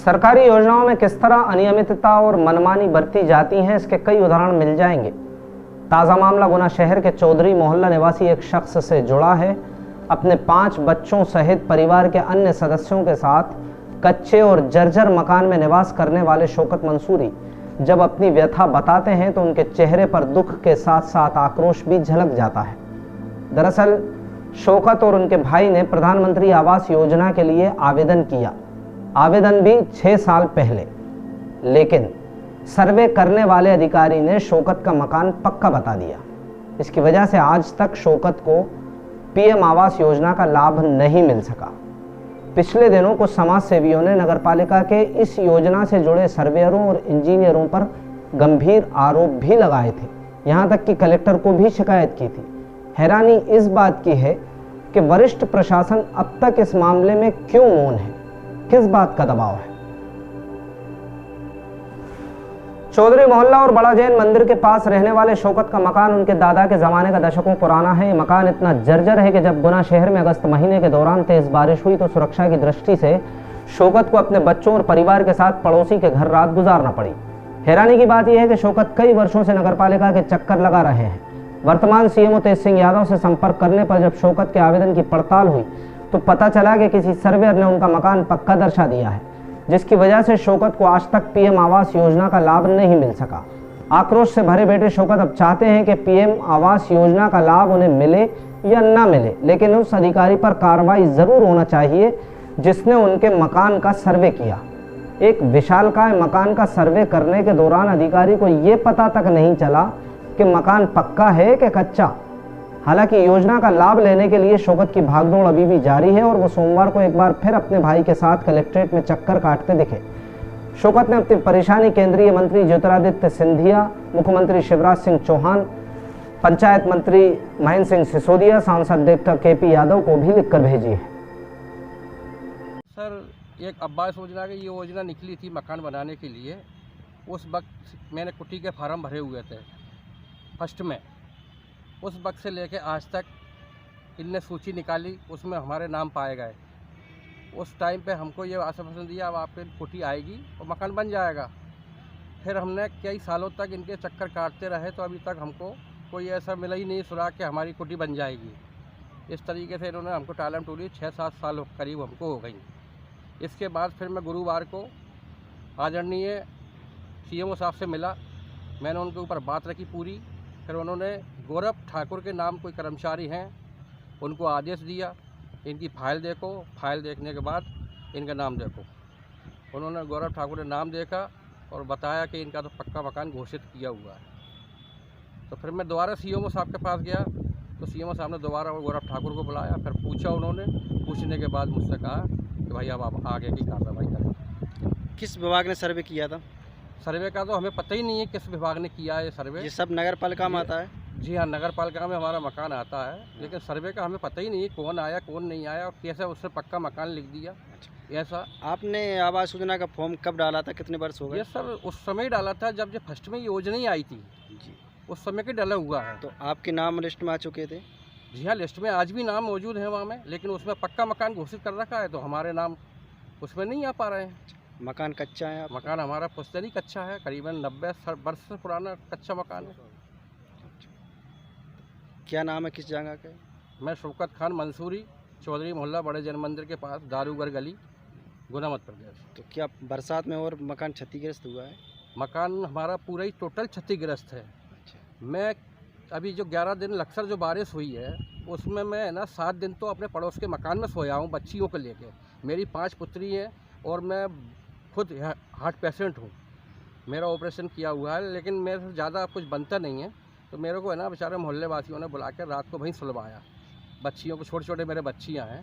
सरकारी योजनाओं में किस तरह अनियमितता और मनमानी बरती जाती है, इसके कई उदाहरण मिल जाएंगे। ताज़ा मामला गुना शहर के चौधरी मोहल्ला निवासी एक शख्स से जुड़ा है। अपने 5 बच्चों सहित परिवार के अन्य सदस्यों के साथ कच्चे और जर्जर मकान में निवास करने वाले शौकत मंसूरी जब अपनी व्यथा बताते हैं तो उनके चेहरे पर दुख के साथ साथ आक्रोश भी झलक जाता है। दरअसल शौकत और उनके भाई ने प्रधानमंत्री आवास योजना के लिए आवेदन किया, आवेदन भी 6 साल पहले, लेकिन सर्वे करने वाले अधिकारी ने शौकत का मकान पक्का बता दिया। इसकी वजह से आज तक शौकत को पीएम आवास योजना का लाभ नहीं मिल सका। पिछले दिनों कुछ समाज सेवियों ने नगरपालिका के इस योजना से जुड़े सर्वेयरों और इंजीनियरों पर गंभीर आरोप भी लगाए थे, यहां तक कि कलेक्टर को भी शिकायत की थी। हैरानी इस बात की है कि वरिष्ठ प्रशासन अब तक इस मामले में क्यों मौन है, किस बात का दबाव है। चौधरी मोहल्ला और बड़ा जैन मंदिर के पास रहने वाले शौकत का मकान उनके दादा के जमाने का दशकों पुराना है। ये मकान इतना जर्जर है कि जब गुना शहर में अगस्त महीने के दौरान तेज बारिश हुई तो सुरक्षा की दृष्टि से शौकत को अपने बच्चों और परिवार के साथ पड़ोसी के घर रात गुजारना पड़ी। हैरानी की बात यह है कि शौकत कई वर्षों से नगरपालिका के चक्कर लगा रहे हैं। वर्तमान सीएम तेज सिंह यादव से संपर्क करने पर जब शौकत के आवेदन की पड़ताल हुई तो पता चला कि किसी सर्वेयर ने उनका मकान पक्का दर्शा दिया है, जिसकी वजह से शौकत को आज तक पीएम आवास योजना का लाभ नहीं मिल सका। आक्रोश से भरे बैठे शौकत अब चाहते हैं कि पीएम आवास योजना का लाभ उन्हें मिले या ना मिले, लेकिन उस अधिकारी पर कार्रवाई जरूर होना चाहिए जिसने उनके मकान का सर्वे किया। एक विशालकाय मकान का सर्वे करने के दौरान अधिकारी को यह पता तक नहीं चला कि मकान पक्का है कि कच्चा। हालांकि योजना का लाभ लेने के लिए शौकत की भागदौड़ अभी भी जारी है और वो सोमवार को एक बार फिर अपने भाई के साथ कलेक्ट्रेट में चक्कर काटते दिखे। शौकत ने अपनी परेशानी केंद्रीय मंत्री ज्योतिरादित्य सिंधिया, मुख्यमंत्री शिवराज सिंह चौहान, पंचायत मंत्री महेंद्र सिंह सिसोदिया, सांसद डॉक्टर केपी यादव को भी लिखकर भेजी है। सर, एक आवास योजना की योजना निकली थी मकान बनाने के लिए। उस वक्त मैंने कुटी के फार्म भरे हुए थे फर्स्ट में। उस वक्त से लेके आज तक इनने सूची निकाली, उसमें हमारे नाम पाए गए। उस टाइम पे हमको ये आश्वासन दिया अब आपकी कुटी आएगी और मकान बन जाएगा। फिर हमने कई सालों तक इनके चक्कर काटते रहे तो अभी तक हमको कोई ऐसा मिला ही नहीं सुराग कि हमारी कुटी बन जाएगी। इस तरीके से इन्होंने हमको टालम टोली 6-7 साल करीब हमको हो गई। इसके बाद फिर मैं गुरुवार को आदरणीय सीएमओ साहब से मिला, मैंने उनके ऊपर बात रखी पूरी। फिर उन्होंने गौरव ठाकुर के नाम कोई कर्मचारी हैं, उनको आदेश दिया इनकी फाइल देखो। फाइल देखने के बाद इनका नाम देखो। उन्होंने गौरव ठाकुर ने नाम देखा और बताया कि इनका तो पक्का मकान घोषित किया हुआ है। तो फिर मैं दोबारा सीएमओ साहब के पास गया तो सीएमओ साहब ने दोबारा गौरव ठाकुर को बुलाया। फिर पूछा उन्होंने, पूछने के बाद मुझसे कहा कि भाई अब आप आगे की कार्रवाई करें। किस विभाग ने सर्वे किया था? सर्वे का तो हमें पता ही नहीं है किस विभाग ने किया है ये सर्वे। ये सब नगर पालिका में आता है? जी हाँ, नगर पालिका में हमारा मकान आता है, लेकिन सर्वे का हमें पता ही नहीं है कौन आया कौन नहीं आया और कैसे उसने पक्का मकान लिख दिया। ऐसा आपने आवास योजना का फॉर्म कब डाला था, कितने वर्ष हो गए? ये सर उस समय ही डाला था जब फर्स्ट में योजना ही आई थी जी, उस समय के डाला हुआ है। तो आपके नाम लिस्ट में आ चुके थे? जी हाँ, लिस्ट में आज भी नाम मौजूद है वहाँ में, लेकिन उसमें पक्का मकान घोषित कर रखा है तो हमारे नाम उसमें नहीं आ पा रहे हैं। मकान कच्चा है? मकान हमारा पुश्तैनी कच्चा है, करीबन 90 वर्ष से पुराना कच्चा मकान है। क्या नाम है, किस जगह का? मैं शौकत खान मंसूरी, चौधरी मोहल्ला बड़े जैन मंदिर के पास, दारूगर गली, गुना मध्य प्रदेश। तो क्या बरसात में और मकान क्षतिग्रस्त हुआ है? मकान हमारा पूरा ही टोटल क्षतिग्रस्त है। अच्छा। मैं अभी जो 11 दिन लक्सर जो बारिश हुई है उसमें मैं ना 7 दिन तो अपने पड़ोस के मकान में सोया हूँ बच्चियों को लेके। मेरी 5 पुत्री हैं और मैं खुद हार्ट पेशेंट हूँ। मेरा ऑपरेशन किया हुआ है, लेकिन मेरे से ज़्यादा कुछ बनता नहीं है तो मेरे को है ना बेचारे मोहल्ले वासियों ने बुला के रात को वहीं सुलवाया। बच्चियों को, छोटे छोटे मेरे बच्चियाँ हैं।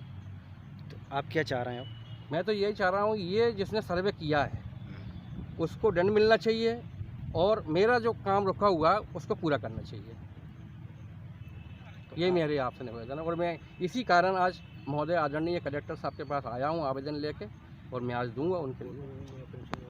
तो आप क्या चाह रहे हैं? मैं तो यही चाह रहा हूँ, ये जिसने सर्वे किया है उसको दंड मिलना चाहिए और मेरा जो काम रुका हुआ है उसको पूरा करना चाहिए। यही मेरे आपसे निवेदन है और मैं इसी कारण आज महोदय आदरणीय कलेक्टर साहब के पास आया हूँ आवेदन लेके और मैं आज दूंगा उनके लिए।